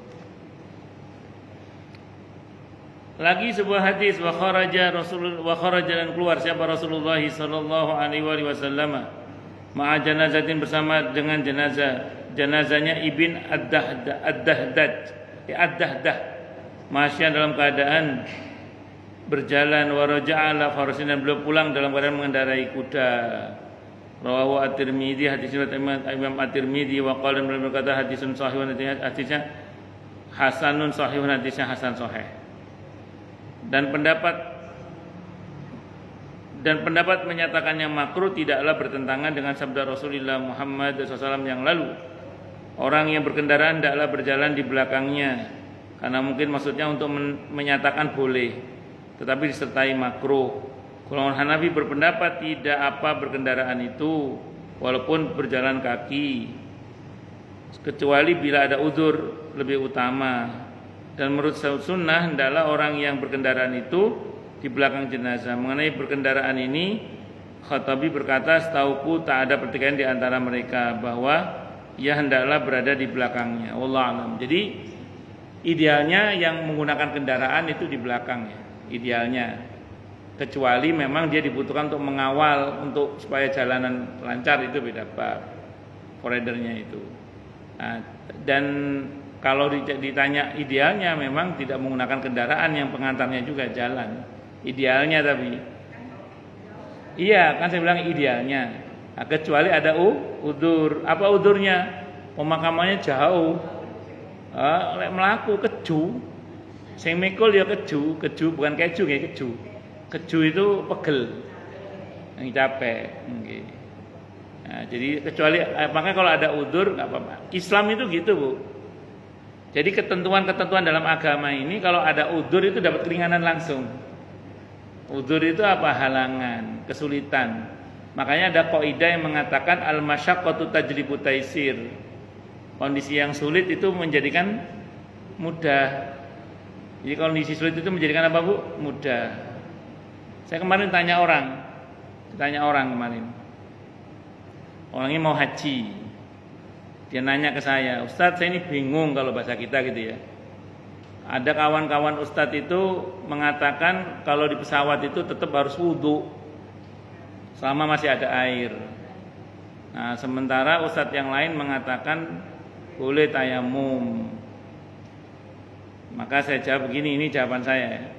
Lagi sebuah hadis, wa kharaja dan keluar siapa Rasulullah sallallahu alaihi wasallam ma'a janazatin, bersama dengan jenazahnya Ibn Ad-Dahdah, masya dalam keadaan berjalan, wa raja'a ala farasin, dan beliau pulang dalam keadaan mengendarai kuda. Rawahu at-Tirmidzi, hadis riwayat Imam at-Tirmidzi, wa qala, beliau berkata hadisun sahihun, hadisnya hasanun sahihun, hadisnya hasan sahih. Dan pendapat menyatakannya makruh tidaklah bertentangan dengan sabda Rasulullah Muhammad SAW yang lalu. Orang yang berkendaraan tidaklah berjalan di belakangnya, karena mungkin maksudnya untuk menyatakan boleh, tetapi disertai makruh. Golongan Hanafi berpendapat tidak apa berkendaraan itu, walaupun berjalan kaki, kecuali bila ada udzur lebih utama. Dan menurut sunnah hendaklah orang yang berkendaraan itu di belakang jenazah. Mengenai berkendaraan ini, Khattabi berkata, setauku tak ada pertikaian di antara mereka bahwa ia hendaklah berada di belakangnya. Wallahu a'lam. Jadi idealnya yang menggunakan kendaraan itu di belakangnya, idealnya. Kecuali memang dia dibutuhkan untuk mengawal, untuk supaya jalanan lancar, itu beda bab. Ridernya itu. Nah, dan kalau ditanya idealnya, memang tidak menggunakan kendaraan, yang pengantarnya juga jalan. Idealnya tapi, iya kan saya bilang idealnya. Nah, kecuali ada udzur. Apa udzurnya? Pemakamannya jauh. Lek melaku keju. Sing mikul ya keju bukan keju ya, keju. Keju itu pegel. Yang capek. Okay. Nah, jadi kecuali makanya kalau ada udzur enggak apa-apa. Islam itu gitu, Bu. Jadi ketentuan-ketentuan dalam agama ini kalau ada udzur itu dapat keringanan langsung. Udzur itu apa? Halangan, kesulitan. Makanya ada kaidah yang mengatakan al-masyaqqatu tajlibu taisir. Kondisi yang sulit itu menjadikan mudah. Jadi kondisi sulit itu menjadikan apa, Bu? Mudah. Saya kemarin tanya orang kemarin. Orangnya mau haji. Dia nanya ke saya, "Ustadz, saya ini bingung kalau bahasa kita gitu ya. Ada kawan-kawan Ustadz itu mengatakan kalau di pesawat itu tetap harus wudu selama masih ada air. Nah, sementara Ustadz yang lain mengatakan boleh tayamum." Maka saya jawab begini, ini jawaban saya.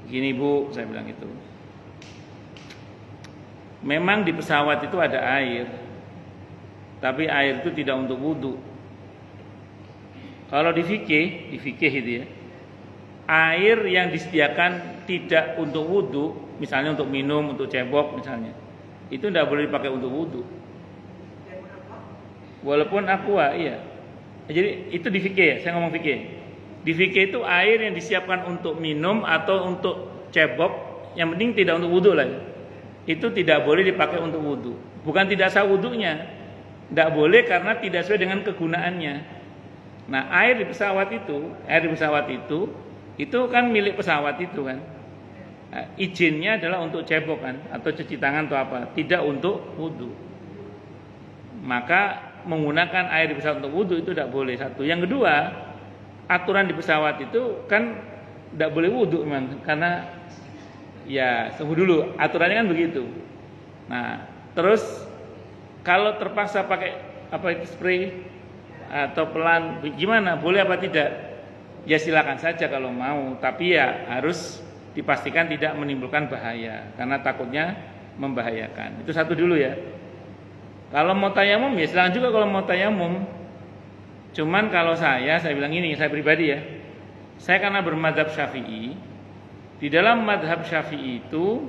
Gini, Bu, saya bilang itu. Memang di pesawat itu ada air, tapi air itu tidak untuk wudu. Kalau di fikih itu ya, air yang disediakan tidak untuk wudu, misalnya untuk minum, untuk cebok misalnya, itu tidak boleh dipakai untuk wudu. Walaupun aqua, iya. Jadi itu di fikih ya, saya ngomong fikih. Di fikih itu air yang disiapkan untuk minum atau untuk cebok, yang penting tidak untuk wudu lah. Itu tidak boleh dipakai untuk wudu. Bukan tidak sah wudunya, tidak boleh karena tidak sesuai dengan kegunaannya. Nah, air di pesawat itu kan milik pesawat itu kan. Nah, izinnya adalah untuk cebok kan, atau cuci tangan atau apa, tidak untuk wudu. Maka menggunakan air di pesawat untuk wudu itu tidak boleh. Satu. Yang kedua, aturan di pesawat itu kan tidak boleh wudu memang, karena ya tunggu dulu, aturannya kan begitu. Nah, terus kalau terpaksa pakai apa itu spray atau pelan, gimana? Boleh apa tidak? Ya silakan saja kalau mau, tapi ya harus dipastikan tidak menimbulkan bahaya, karena takutnya membahayakan. Itu satu dulu ya. Kalau mau tayamum ya silakan juga kalau mau tayamum. Cuman kalau saya bilang ini, saya pribadi ya. Saya karena bermadzhab Syafi'i. Di dalam madhab Syafi'i itu,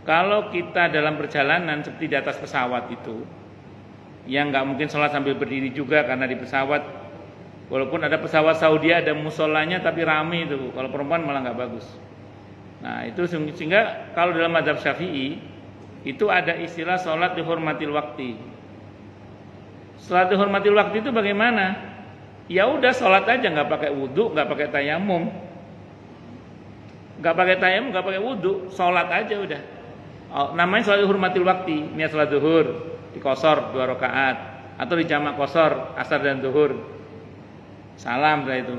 kalau kita dalam perjalanan seperti di atas pesawat itu, yang nggak mungkin sholat sambil berdiri juga karena di pesawat, walaupun ada pesawat Saudi ada musolanya tapi rame itu, kalau perempuan malah nggak bagus. Nah itu sehingga kalau dalam madhab Syafi'i itu ada istilah sholat dihormatil waktu. Sholat dihormatil waktu itu bagaimana? Ya udah sholat aja, nggak pakai wudhu, nggak pakai tayamum, nggak pakai wudhu, sholat aja udah. Namanya sholat dihormatil waktu. Niat sholat zuhur dikosor 2 rakaat atau dijamak kosor asar dan zuhur. Salam setelah itu.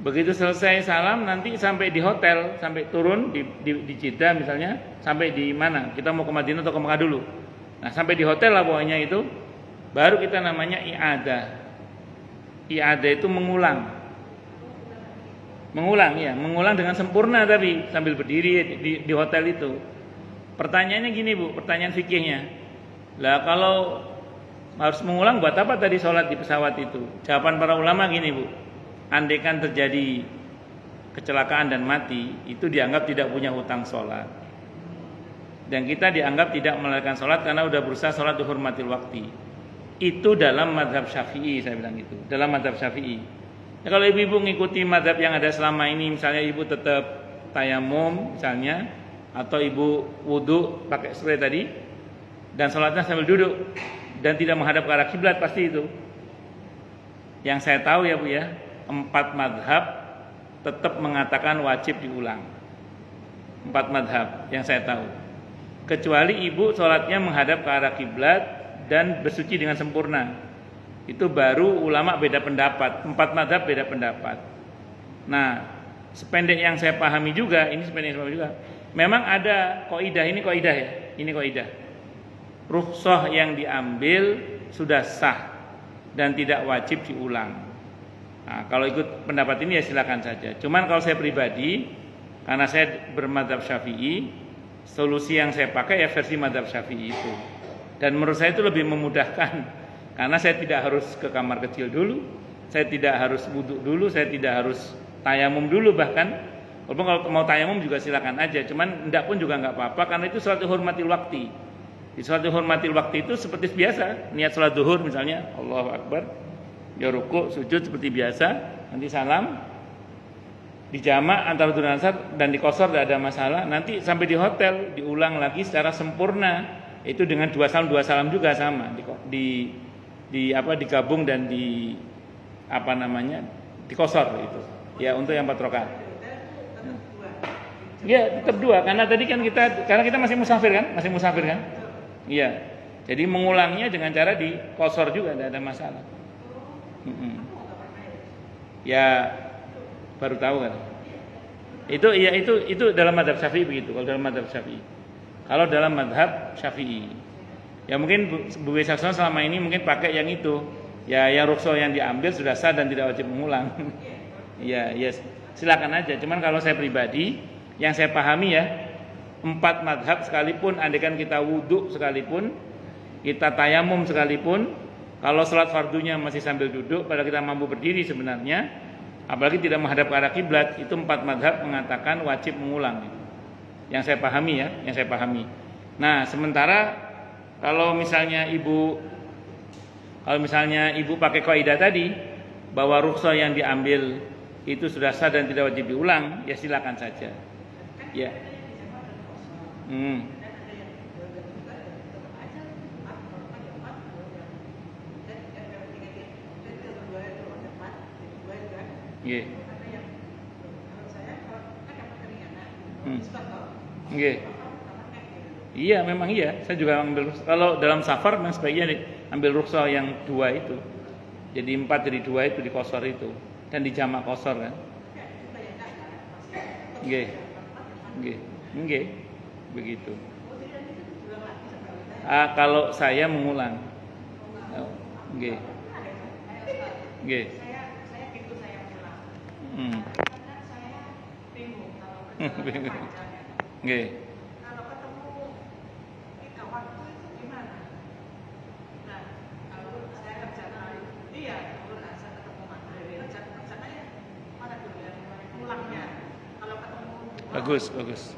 Begitu selesai salam nanti sampai di hotel, sampai turun di Jeddah misalnya, sampai di mana? Kita mau ke Madinah atau ke Mekah dulu. Nah sampai di hotel lah pokoknya itu. Baru kita namanya i'adah. I'adah itu mengulang. Mengulang ya, mengulang dengan sempurna tapi sambil berdiri di hotel itu. Pertanyaannya gini Bu, pertanyaan fikihnya. Lah kalau harus mengulang buat apa tadi sholat di pesawat itu? Jawaban para ulama gini Bu, andaikan terjadi kecelakaan dan mati, itu dianggap tidak punya hutang sholat. Dan kita dianggap tidak melakukan sholat karena udah berusaha sholat dihormatil waktu. Itu dalam mazhab Syafi'i, saya bilang gitu. Dalam mazhab Syafi'i. Ya, kalau ibu-ibu ngikuti mazhab yang ada selama ini, misalnya ibu tetap tayamum misalnya, atau ibu wudu pakai spray tadi, dan sholatnya sambil duduk dan tidak menghadap ke arah kiblat, pasti itu. Yang saya tahu ya Bu ya, 4 mazhab tetap mengatakan wajib diulang. 4 mazhab yang saya tahu. Kecuali ibu sholatnya menghadap ke arah kiblat dan bersuci dengan sempurna. Itu baru ulama beda pendapat. 4 mazhab beda pendapat. Nah, sependek yang saya pahami juga, ini sependek yang saya pahami juga, memang ada kaidah, ini kaidah ya. Ini kaidah. Rukhsah yang diambil sudah sah dan tidak wajib diulang. Nah, kalau ikut pendapat ini ya silakan saja. Cuman kalau saya pribadi, karena saya bermadzhab Syafi'i, solusi yang saya pakai ya versi madzhab Syafi'i itu. Dan menurut saya itu lebih memudahkan, karena saya tidak harus ke kamar kecil dulu, saya tidak harus wudhu dulu, saya tidak harus tayamum dulu bahkan. Walaupun kalau mau tayamum juga silakan aja, cuman enggak pun juga enggak apa-apa karena itu salat hormatil waktu. Di salat hormatil waktu itu seperti biasa, niat salat zuhur misalnya, Allahu Akbar, ya ruku, sujud seperti biasa, nanti salam, dijamak antara zuhur dan asar dan dikosor tidak ada masalah. Nanti sampai di hotel diulang lagi secara sempurna. Itu dengan 2 salam juga sama, digabung dan dikosor itu. Ya untuk yang 4 rakaat. Ya tetap 2 karena tadi kan kita masih musafir kan? Iya. Jadi mengulangnya dengan cara dikosor juga, tidak ada masalah. Ya baru tahu kan. Itu dalam mazhab Syafi'i begitu. Kalau dalam mazhab Syafi'i. Kalau dalam mazhab Syafi'i. Ya mungkin Bu Wesaksono selama ini mungkin pakai yang itu. Ya yang rukhsah yang diambil sudah sah dan tidak wajib mengulang. Ya silakan aja. Cuman kalau saya pribadi yang saya pahami ya, 4 mazhab sekalipun, andaikan kita wudhu sekalipun, kita tayamum sekalipun, kalau sholat fardunya masih sambil duduk, padahal kita mampu berdiri sebenarnya, apalagi tidak menghadap ke arah kiblat, itu 4 mazhab mengatakan wajib mengulang. Yang saya pahami ya, yang saya pahami. Nah, sementara kalau misalnya ibu pakai kaidah tadi bahwa rukhsah yang diambil itu sudah sah dan tidak wajib diulang, ya silakan saja. Ya. Nggih. Nggih. Iya, memang iya. Saya juga ambil kalau dalam safar memang sebaiknya ambil rukhsah yang 2 itu. Jadi 4 jadi 2 itu dikosor itu dan dijamak kosor kan. Nggih. Begitu. Kalau saya mengulang. Nggih. Bingung. Nggih.
Kalau ketemu 3 waktu itu gimana? Nah, kalau saya kerjakan saya ketemu maghrib, kerjanya mana dulu ya? Pulangnya. Kalau ketemu
Bagus.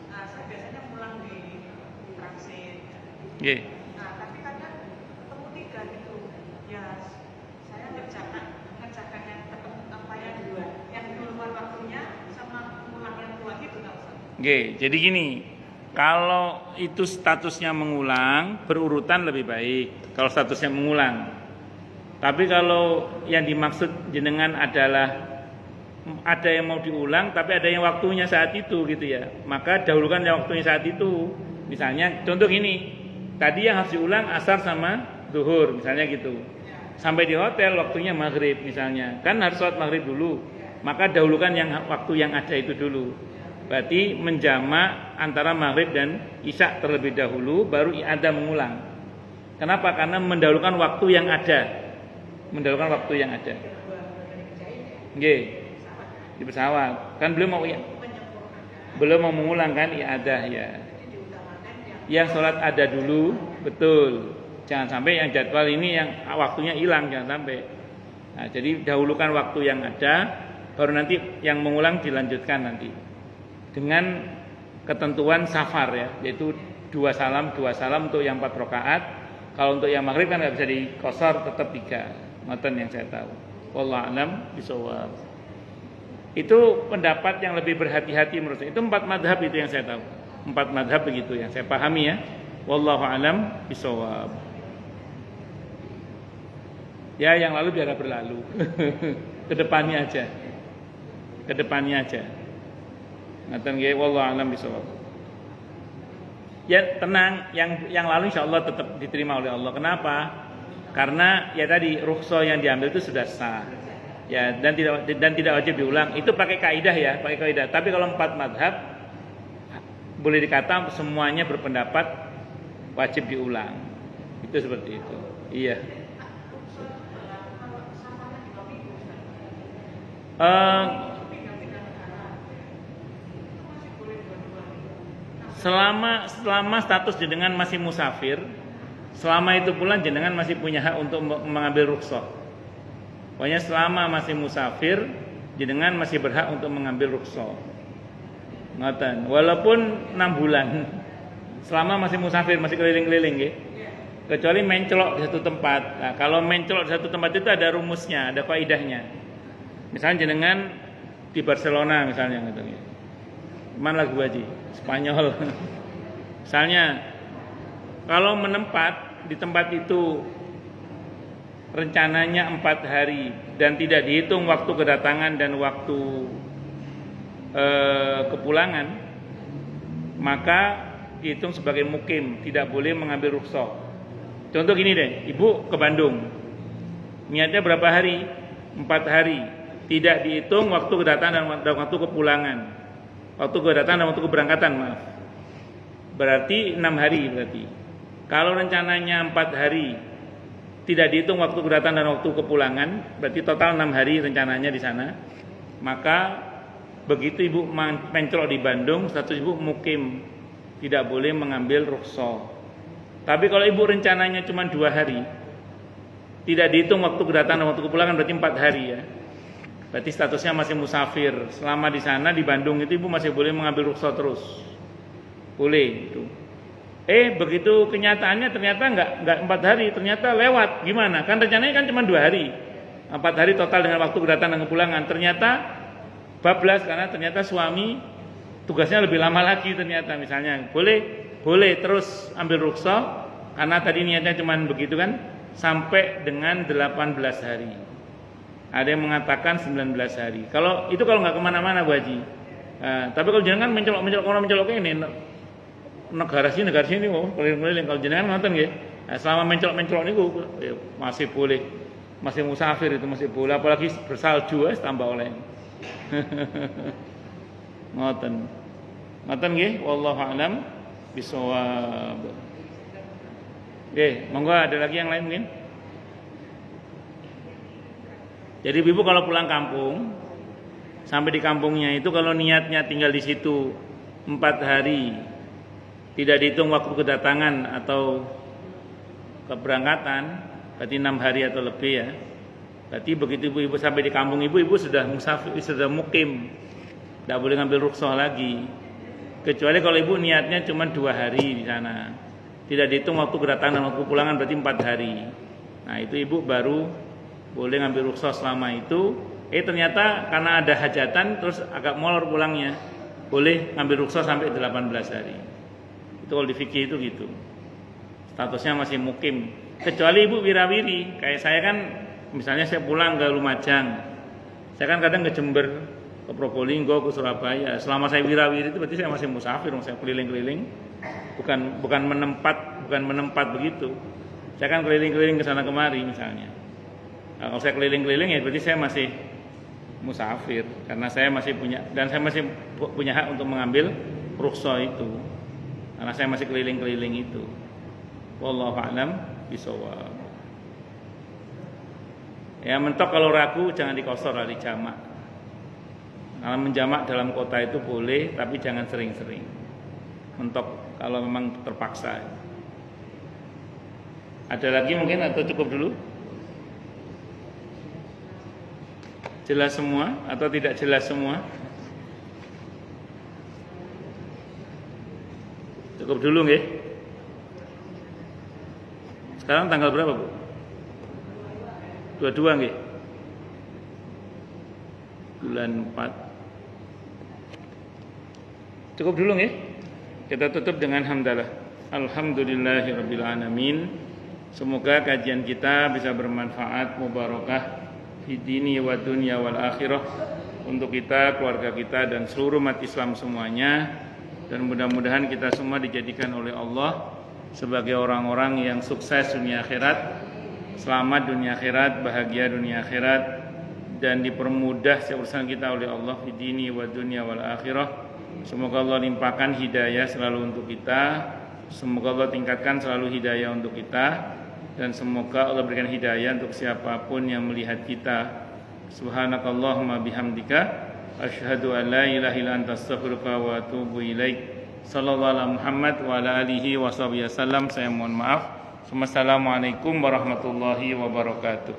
Nah, saya biasanya pulang di transit.
Nggih.
Nah, tapi kadang ketemu 3 gitu. Ya, saya ngerjakan yang ketemu apa yang 2, yang di luar waktunya sama pulang yang 2 gitu enggak usah.
Oke, jadi gini, kalau itu statusnya mengulang, berurutan lebih baik kalau statusnya mengulang. Tapi kalau yang dimaksud jenengan adalah ada yang mau diulang, tapi ada yang waktunya saat itu gitu ya, maka dahulukan yang waktunya saat itu. Misalnya, contoh gini, tadi yang harus diulang asar sama zuhur, misalnya gitu. Sampai di hotel waktunya maghrib misalnya, kan harus sholat maghrib dulu, maka dahulukan yang waktu yang ada itu dulu. Berarti menjamak antara maghrib dan isya terlebih dahulu, baru ada mengulang. Kenapa? Karena mendahulukan waktu yang ada. Nggih. di pesawat. Kan belum mau mengulang kan i'adah ya. Yang sholat ada dulu, betul. Jangan sampai yang jadwal ini yang waktunya hilang, jangan sampai. Nah, jadi dahulukan waktu yang ada, baru nanti yang mengulang dilanjutkan nanti. Dengan ketentuan safar ya, yaitu 2 salam untuk yang 4 rakaat. Kalau untuk yang maghrib kan nggak bisa dikosor, tetap 3. Ngoten yang saya tahu. Wallahu a'lam bishawab. Itu pendapat yang lebih berhati-hati menurut saya. Itu 4 madhab itu yang saya tahu. 4 madhab begitu yang saya pahami ya. Wallahu a'lam bishawab. Ya yang lalu biar berlalu. Kedepannya aja. Ngaten nggih wallahu a'lam bishawab. Ya tenang, yang lalu insyaallah tetap diterima oleh Allah. Kenapa? Karena ya tadi rukhsah yang diambil itu sudah sah. Ya dan tidak wajib diulang. Itu pakai kaidah ya, pakai kaidah. Tapi kalau 4 madhab boleh dikata semuanya berpendapat wajib diulang. Itu seperti itu. Iya. Selama status jenengan masih musafir, selama itu pula jenengan masih punya hak untuk mengambil rukhsah. Pokoknya selama masih musafir, jenengan masih berhak untuk mengambil rukhsah. Ngoten. Walaupun 6 bulan. Selama masih musafir, masih keliling-keliling nggih. Kecuali mencelok di satu tempat. Nah, kalau mencelok di satu tempat itu ada rumusnya, ada kaidahnya. Misalnya jenengan di Barcelona misalnya gitu. Mana lagu Haji? Spanyol. Misalnya kalau menempat di tempat itu rencananya 4 hari dan tidak dihitung waktu kedatangan dan waktu kepulangan, maka dihitung sebagai mukim, tidak boleh mengambil rukhsah. Contoh gini deh, ibu ke Bandung, niatnya berapa hari? 4 hari, tidak dihitung waktu kedatangan dan waktu kepulangan, waktu kedatangan dan waktu keberangkatan, maaf. Berarti 6 hari berarti. Kalau rencananya 4 hari, tidak dihitung waktu kedatangan dan waktu kepulangan, berarti total 6 hari rencananya di sana. Maka begitu ibu mencelok di Bandung, status ibu mukim, tidak boleh mengambil rukhsah. Tapi kalau ibu rencananya cuma 2 hari, tidak dihitung waktu kedatangan dan waktu kepulangan, berarti 4 hari ya. Berarti statusnya masih musafir. Selama di sana di Bandung itu ibu masih boleh mengambil rukhsah terus. Boleh itu. Begitu kenyataannya ternyata enggak 4 hari, ternyata lewat. Gimana? Kan rencananya kan cuma 2 hari. 4 hari total dengan waktu kedatangan dan kepulangan. Ternyata bablas karena ternyata suami tugasnya lebih lama lagi ternyata misalnya. Boleh terus ambil rukhsah karena tadi niatnya cuma begitu kan sampai dengan 18 hari. Ada yang mengatakan 19 hari. Kalau nggak kemana-mana Bu Haji. Tapi kalau jenengan mencolok ini negara sini keliling-keliling. Kalau jenengan nonton nggih. Selama mencolok niku masih boleh. Masih musafir itu masih boleh, apalagi bersalju tambah oleh. Ngoten nggih, wallahu a'lam bishawab. Monggo ada lagi yang lain mungkin. Jadi ibu kalau pulang kampung, sampai di kampungnya itu kalau niatnya tinggal di situ 4 hari, tidak dihitung waktu kedatangan atau keberangkatan, berarti 6 hari atau lebih ya. Berarti begitu ibu sampai di kampung ibu sudah musafir, sudah mukim, tidak boleh ngambil rukhsah lagi. Kecuali kalau ibu niatnya cuma 2 hari di sana, tidak dihitung waktu kedatangan dan waktu pulangan, berarti 4 hari. Nah itu ibu baru boleh ngambil rukhsah selama itu. Ternyata karena ada hajatan terus agak molor pulangnya, boleh ngambil rukhsah sampai 18 hari. Itu kalau di fikih itu gitu. Statusnya masih mukim. Kecuali ibu wirawiri, kayak saya kan misalnya saya pulang ke Lumajang. Saya kan kadang ke Jember, ke Probolinggo, ke Surabaya. Selama saya wirawiri itu berarti saya masih musafir, saya keliling-keliling. Bukan menempat begitu. Saya kan keliling-keliling ke sana kemari misalnya. Nah, kalau saya keliling-keliling ya berarti saya masih musafir karena saya masih punya hak untuk mengambil rukhsah itu. Karena saya masih keliling-keliling itu. Wallahu a'lam bishawab. Ya mentok kalau ragu jangan dikosor, hari jamak. Kalau menjamak dalam kota itu boleh, tapi jangan sering-sering. Mentok kalau memang terpaksa. Ada lagi mungkin atau cukup dulu? Jelas semua atau tidak jelas semua? Cukup dulu nggih. Sekarang tanggal berapa, Bu? 22 nggih. Bulan 4. Cukup dulu nggih. Kita tutup dengan hamdalah. Alhamdulillahirabbil alamin. Semoga kajian kita bisa bermanfaat, mubarakah fi dini wa dunya wal akhirah untuk kita, keluarga kita dan seluruh umat Islam semuanya, dan mudah-mudahan kita semua dijadikan oleh Allah sebagai orang-orang yang sukses dunia akhirat, selamat dunia akhirat, bahagia dunia akhirat, dan dipermudah urusan kita oleh Allah fi dini wa dunya wal akhirah. Semoga Allah limpahkan hidayah selalu untuk kita. Semoga Allah tingkatkan selalu hidayah untuk kita. Dan semoga Allah berikan hidayah untuk siapapun yang melihat kita. Subhanakallahumma bihamdika asyhadu an la ilaha illa anta astaghfiruka wa atubu ilaik. Sallallahu ala Muhammad wa ala alihi wa sahbihi wasallam. Saya mohon maaf. Wassalamualaikum warahmatullahi wabarakatuh.